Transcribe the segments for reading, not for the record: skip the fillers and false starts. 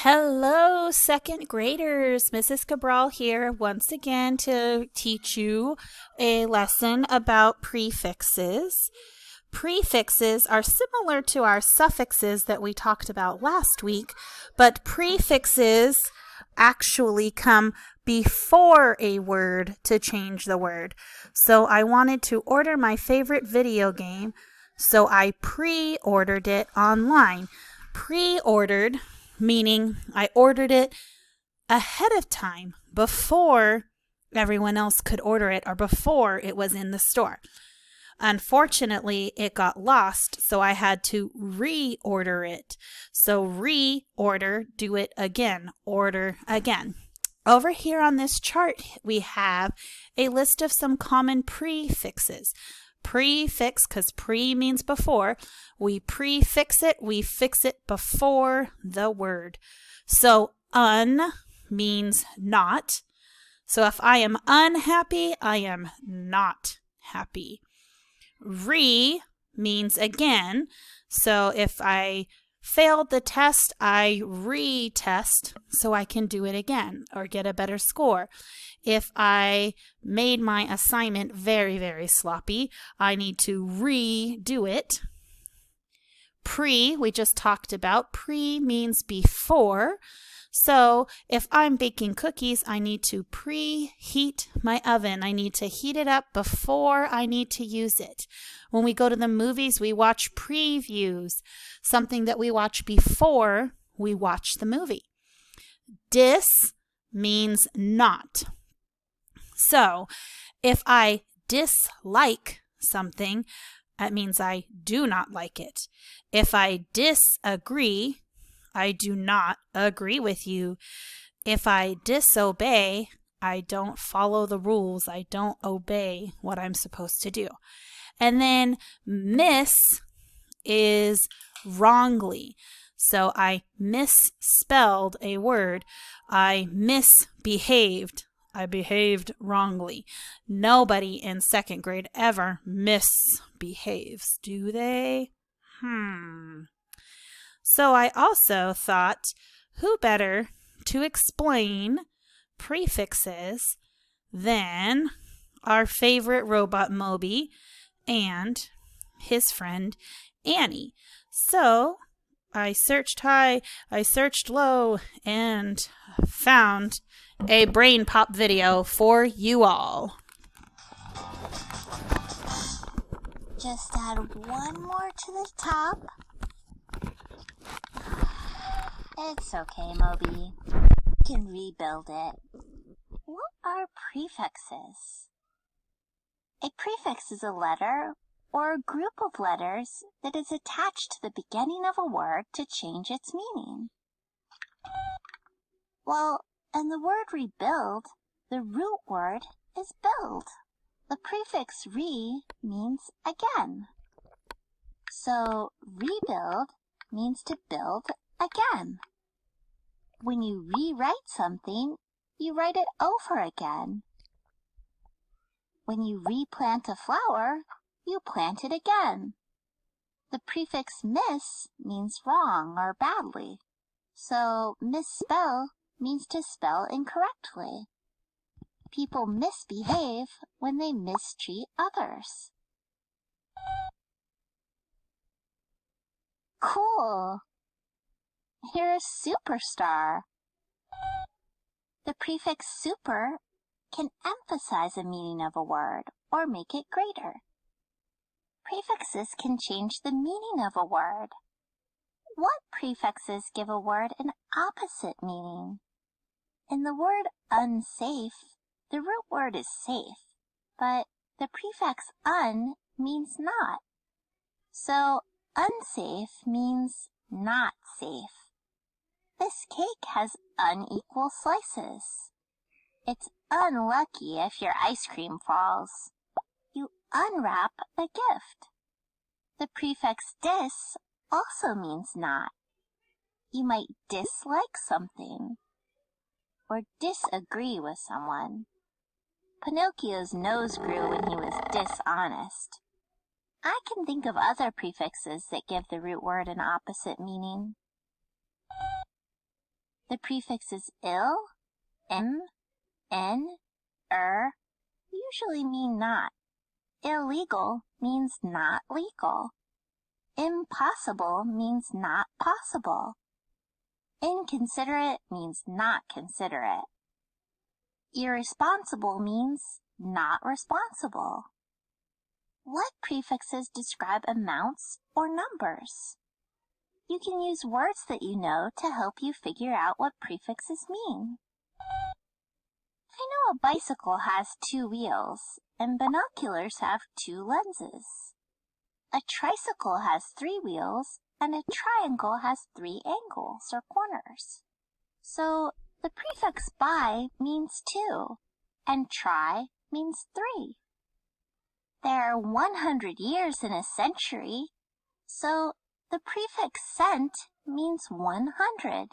Hello, second graders. Mrs. Cabral here once again to teach you a lesson about prefixes. Prefixes are similar to our suffixes that we talked about last week, but prefixes actually come before a word to change the word. So I wanted to order my favorite video game, so I pre-ordered it online. Pre-ordered meaning I ordered it ahead of time before everyone else could order it or before it was in the store. Unfortunately, it got lost, so I had to reorder it. So reorder, do it again, order again. Over here on this chart, we have a list of some common prefixes. Prefix, because pre means before. We prefix it, we fix it before the word. So un means not. So if I am unhappy, I am not happy. Re means again. So if I failed the test, I retest so I can do it again or get a better score. If I made my assignment very, very sloppy, I need to redo it. Pre, we just talked about. Pre means before. So if I'm baking cookies, I need to preheat my oven. I need to heat it up before I need to use it. When we go to the movies, we watch previews, something that we watch before we watch the movie. Dis means not. So if I dislike something, that means I do not like it. If I disagree, I do not agree with you. If I disobey, I don't follow the rules. I don't obey what I'm supposed to do. And then miss is wrongly. So I misspelled a word. I misbehaved. I behaved wrongly. Nobody in second grade ever misbehaves, do they? So I also thought, who better to explain prefixes than our favorite robot Moby and his friend Annie. So I searched high, I searched low, and found a brain pop video for you all. Just add one more to the top. It's okay, Moby. You can rebuild it. What are prefixes? A prefix is a letter or a group of letters that is attached to the beginning of a word to change its meaning. Well, in the word rebuild, the root word is build. The prefix re means again. So rebuild means to build again. When you rewrite something, you write it over again. When you replant a flower, you plant it again. The prefix miss means wrong or badly. So misspell means to spell incorrectly. People misbehave when they mistreat others. Cool! You're a superstar. The prefix super can emphasize the meaning of a word or make it greater. Prefixes can change the meaning of a word. What prefixes give a word an opposite meaning? In the word unsafe, the root word is safe, but the prefix un means not. So unsafe means not safe. This cake has unequal slices. It's unlucky if your ice cream falls. You unwrap a gift. The prefix dis also means not. You might dislike something or disagree with someone. Pinocchio's nose grew when he was dishonest. I can think of other prefixes that give the root word an opposite meaning. The prefixes ill, n, usually mean not. Illegal means not legal. Impossible means not possible. Inconsiderate means not considerate. Irresponsible means not responsible. What prefixes describe amounts or numbers? You can use words that you know to help you figure out what prefixes mean. I know a bicycle has 2 wheels, and binoculars have 2 lenses. A tricycle has 3 wheels, and a triangle has 3 angles or corners. So the prefix bi means 2, and tri means 3. There are 100 years in a century, so the prefix cent means 100.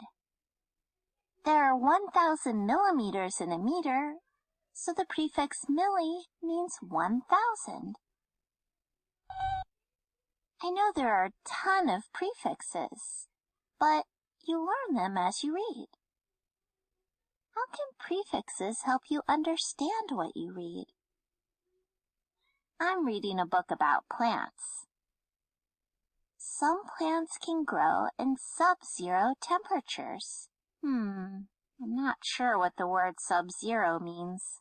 There are 1,000 millimeters in a meter, so the prefix milli means 1,000. I know there are a ton of prefixes, but you learn them as you read. How can prefixes help you understand what you read? I'm reading a book about plants. Some plants can grow in sub-zero temperatures. I'm not sure what the word sub-zero means.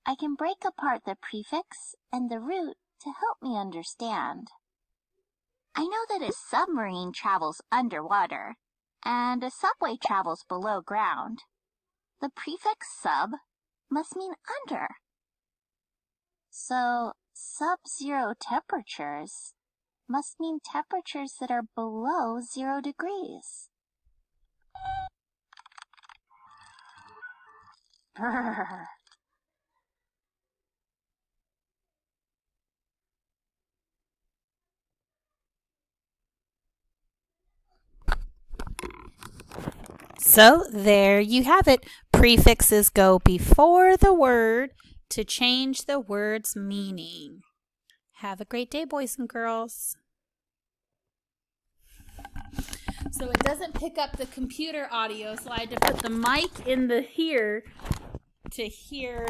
I can break apart the prefix and the root to help me understand. I know that a submarine travels underwater, and a subway travels below ground. The prefix sub must mean under. So, sub-zero temperatures must mean temperatures that are below 0 degrees. Brrr. So there you have it. Prefixes go before the word to change the word's meaning. Have a great day, boys and girls. So it doesn't pick up the computer audio, so I had to put the mic in the here to hear